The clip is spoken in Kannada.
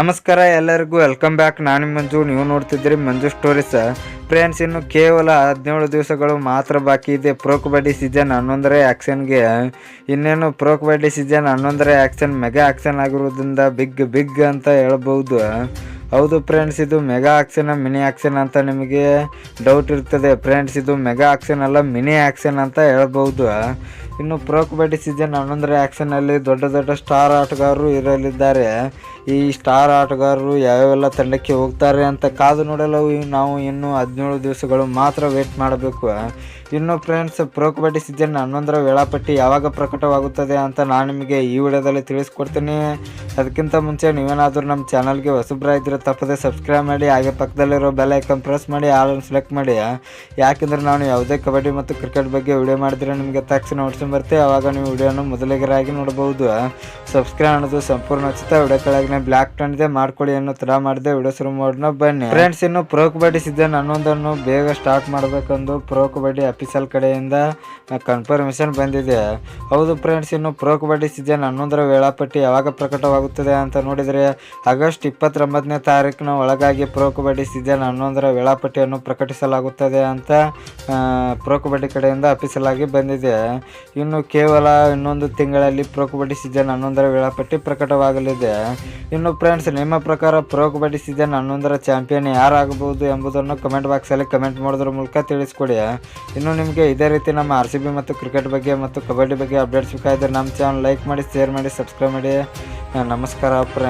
ನಮಸ್ಕಾರ ಎಲ್ಲರಿಗೂ ವೆಲ್ಕಮ್ ಬ್ಯಾಕ್. ನಾನು ಮಂಜು, ನೀವು ನೋಡ್ತಿದ್ದೀರಿ ಮಂಜು ಸ್ಟೋರೀಸ್. ಫ್ರೆಂಡ್ಸ್, ಇನ್ನು ಕೇವಲ 17 ದಿವಸಗಳು ಮಾತ್ರ ಬಾಕಿ ಇದೆ ಪ್ರೋ ಕಬಡ್ಡಿ ಸೀಸನ್ 11ರ ಆ್ಯಕ್ಷನ್ಗೆ. ಇನ್ನೇನು ಪ್ರೋ ಕಬಡ್ಡಿ ಸೀಸನ್ 11ರ ಆ್ಯಕ್ಷನ್ ಮೆಗಾ ಆ್ಯಕ್ಷನ್ ಆಗಿರೋದ್ರಿಂದ ಬಿಗ್ ಅಂತ ಹೇಳ್ಬೋದು. ಹೌದು ಫ್ರೆಂಡ್ಸ್, ಇದು ಮೆಗಾ ಆ್ಯಕ್ಷನ್ ಮಿನಿ ಆ್ಯಕ್ಷನ್ ಅಂತ ನಿಮಗೆ ಡೌಟ್ ಇರ್ತದೆ. ಫ್ರೆಂಡ್ಸ್, ಇದು ಮೆಗಾ ಆ್ಯಕ್ಷನ್ ಅಲ್ಲ, ಮಿನಿ ಆ್ಯಕ್ಷನ್ ಅಂತ ಹೇಳ್ಬೋದು. ಇನ್ನು ಪ್ರೋ ಕಬಡ್ಡಿ ಸೀಸನ್ 11ರ ಆ್ಯಕ್ಷನಲ್ಲಿ ದೊಡ್ಡ ಸ್ಟಾರ್ ಆಟಗಾರರು ಇರಲಿದ್ದಾರೆ. ಈ ಸ್ಟಾರ್ ಆಟಗಾರರು ಯಾವ್ಯಾವೆಲ್ಲ ತಂಡಕ್ಕೆ ಹೋಗ್ತಾರೆ ಅಂತ ಕಾದು ನೋಡಲು ನಾವು ಇನ್ನು 17 ದಿವಸಗಳು ಮಾತ್ರ ವೇಟ್ ಮಾಡಬೇಕು. ಇನ್ನು ಫ್ರೆಂಡ್ಸ್, ಪ್ರೋ ಕಬಡ್ಡಿ ಸೀಸನ್ 11ರ ವೇಳಾಪಟ್ಟಿ ಯಾವಾಗ ಪ್ರಕಟವಾಗುತ್ತದೆ ಅಂತ ನಾನು ನಿಮಗೆ ಈ ವಿಡಿಯೋದಲ್ಲಿ ತಿಳಿಸ್ಕೊಡ್ತೀನಿ. ಅದಕ್ಕಿಂತ ಮುಂಚೆ ನೀವೇನಾದರೂ ನಮ್ಮ ಚಾನಲ್ಗೆ ಹೊಸಬ್ರಾಗಿದ್ದರೆ ತಪ್ಪದೆ ಸಬ್ಸ್ಕ್ರೈಬ್ ಮಾಡಿ, ಹಾಗೆ ಪಕ್ಕದಲ್ಲಿರೋ ಬೆಲ್ ಐಕಾನ್ ಪ್ರೆಸ್ ಮಾಡಿ ಆಲ್ ಸೆಲೆಕ್ಟ್ ಮಾಡಿ. ಯಾಕೆಂದರೆ ನಾನು ಯಾವುದೇ ಕಬಡ್ಡಿ ಮತ್ತು ಕ್ರಿಕೆಟ್ ಬಗ್ಗೆ ವಿಡಿಯೋ ಮಾಡಿದರೆ ನಿಮಗೆ ತಕ್ಷಣ ನೋಟಿಸ್ ಬರುತ್ತೆ. ಆವಾಗ ನೀವು ವಿಡಿಯೋನ ಮೊದಲಿಗರಾಗಿ ನೋಡಬಹುದು. ಸಬ್ಸ್ಕ್ರೈಬ್ ಅನ್ನೋದು ಸಂಪೂರ್ಣ ಉಚಿತ. ವಿಡಿಯೋ ಕೆಳಗೆ ಬ್ಲಾಕ್ ಟನ್ ಮಾಡ್ಕೊಳ್ಳಿ ಅನ್ನೋ ತರ ಮಾಡಿದೆ. ವಿಡಿಯೋ ಶುರು ಮಾಡೋಣ ಬನ್ನಿ. ಫ್ರೆಂಡ್ಸ್, ಇನ್ನು ಪ್ರೋ ಕಬಡ್ಡಿ ಸೀಸನ್ 11 ಬೇಗ ಸ್ಟಾರ್ಟ್ ಮಾಡಬೇಕೆಂದು ಪ್ರೋ ಕಬಡ್ಡಿ ಅಫಿಷಿಯಲ್ ಕಡೆಯಿಂದ ಕನ್ಫರ್ಮೇಷನ್ ಬಂದಿದೆ. ಹೌದು ಫ್ರೆಂಡ್ಸ್, ಇನ್ನು ಪ್ರೋ ಕಬಡ್ಡಿ ಸೀಸನ್ 11ರ ವೇಳಾಪಟ್ಟಿ ಯಾವಾಗ ಪ್ರಕಟವಾಗುತ್ತದೆ ಅಂತ ನೋಡಿದರೆ ಆಗಸ್ಟ್ 29ನೇ ತಾರೀಕಿನ ಒಳಗಾಗಿ ಪ್ರೋ ಕಬಡ್ಡಿ ಸೀಸನ್ 11ರ ವೇಳಾಪಟ್ಟಿಯನ್ನು ಪ್ರಕಟಿಸಲಾಗುತ್ತದೆ ಅಂತ ಪ್ರೋ ಕಬಡ್ಡಿ ಕಡೆಯಿಂದ ಅಫಿಷಿಯಲ್ ಆಗಿ ಬಂದಿದೆ. ಇನ್ನು ಕೇವಲ ಇನ್ನೊಂದು ತಿಂಗಳಲ್ಲಿ ಪ್ರೋ ಕಬಡ್ಡಿ ಸೀಸನ್ 11ರ ವೇಳಾಪಟ್ಟಿ ಪ್ರಕಟವಾಗಲಿದೆ. ಇನ್ನು ಫ್ರೆಂಡ್ಸ್, ನಿಮ್ಮ ಪ್ರಕಾರ ಪ್ರೋ ಕಬಡ್ಡಿ ಸೀಸನ್ 11ರ ಚಾಂಪಿಯನ್ ಯಾರಾಗಬಹುದು ಎಂಬುದನ್ನು ಕಮೆಂಟ್ ಬಾಕ್ಸಲ್ಲಿ ಕಮೆಂಟ್ ಮಾಡೋದ್ರ ಮೂಲಕ ತಿಳಿಸ್ಕೊಡಿ. ಇನ್ನು ನಿಮಗೆ ಇದೇ ರೀತಿ ನಮ್ಮ RCB ಮತ್ತು ಕ್ರಿಕೆಟ್ ಬಗ್ಗೆ ಮತ್ತು ಕಬಡ್ಡಿ ಬಗ್ಗೆ ಅಪ್ಡೇಟ್ಸ್ ಬೇಕಾದರೆ ನಮ್ಮ ಚಾನಲ್ ಲೈಕ್ ಮಾಡಿ, ಶೇರ್ ಮಾಡಿ, ಸಬ್ಸ್ಕ್ರೈಬ್ ಮಾಡಿ. ನಮಸ್ಕಾರ ಫ್ರೆಂಡ್ಸ್.